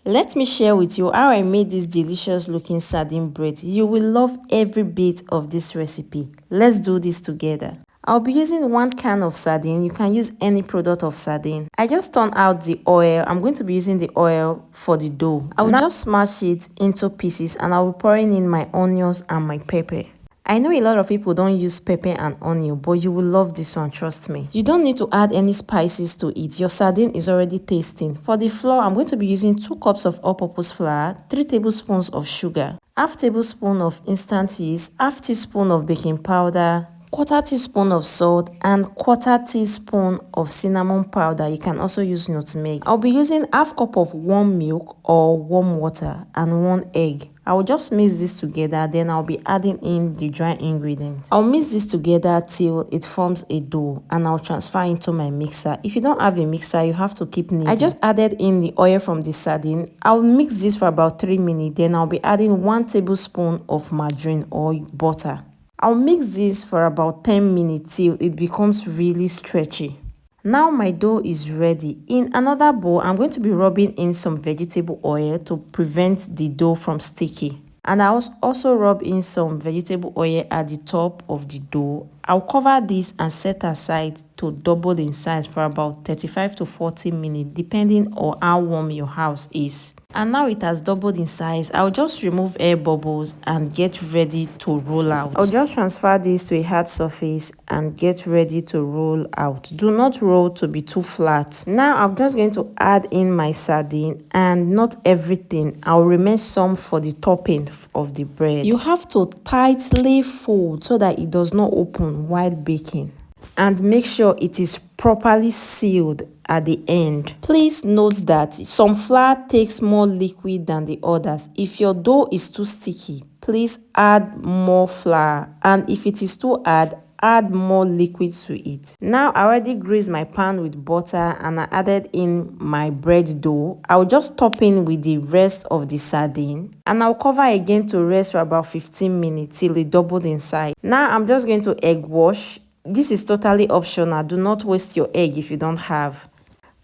Let me share with you how I made this delicious looking sardine bread. You will love every bit of this recipe. Let's do this together. I'll be using 1 can of sardine. You can use any product of sardine. I just turned out the oil. I'm going to be using the oil for the dough. I will just smash it into pieces and I'll be pouring in my onions and my pepper. I know a lot of people don't use pepper and onion, but you will love this one, trust me. You don't need to add any spices to it. Your sardine is already tasting. For the flour, I'm going to be using 2 cups of all-purpose flour, 3 tablespoons of sugar, half tablespoon of instant yeast, half teaspoon of baking powder, 1/4 teaspoon of salt, and 1/4 teaspoon of cinnamon powder. You can also use nutmeg. I'll be using half cup of warm milk or warm water and 1 egg. I will just mix this together, then I'll be adding in the dry ingredients. I'll mix this together till it forms a dough and I'll transfer into my mixer. If you don't have a mixer, you have to keep kneading. I just added in the oil from the sardine. I'll mix this for about 3 minutes, then I'll be adding 1 tablespoon of margarine or butter. I'll mix this for about 10 minutes till it becomes really stretchy. Now my dough is ready. In another bowl, I'm going to be rubbing in some vegetable oil to prevent the dough from sticky. And I'll also rub in some vegetable oil at the top of the dough. I'll cover this and set aside to double in size for about 35 to 40 minutes, depending on how warm your house is. And now it has doubled in size. I'll just remove air bubbles and get ready to roll out. I'll just transfer this to a hard surface and get ready to roll out. Do not roll to be too flat. Now I'm just going to add in my sardine, and not everything. I'll remain some for the topping of the bread. You have to tightly fold so that it does not open while baking, and make sure it is properly sealed at the end. Please note that some flour takes more liquid than the others. If your dough is too sticky, please add more flour, and if it is too hard, add more liquid to it. Now I already greased my pan with butter and I added in my bread dough. I'll just top in with the rest of the sardine and I'll cover again to rest for about 15 minutes till it doubled in size. Now I'm just going to egg wash. This is totally optional. Do not waste your egg if you don't have.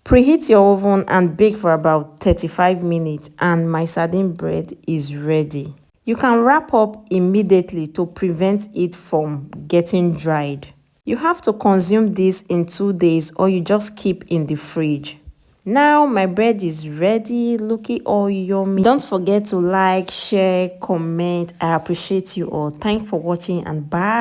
Preheat your oven and bake for about 35 minutes and my sardine bread is ready. You can wrap up immediately to prevent it from getting dried. You have to consume this in 2 days or you just keep in the fridge. Now my bread is ready, looking all yummy. Don't forget to like, share, comment. I appreciate you all. Thanks for watching and bye.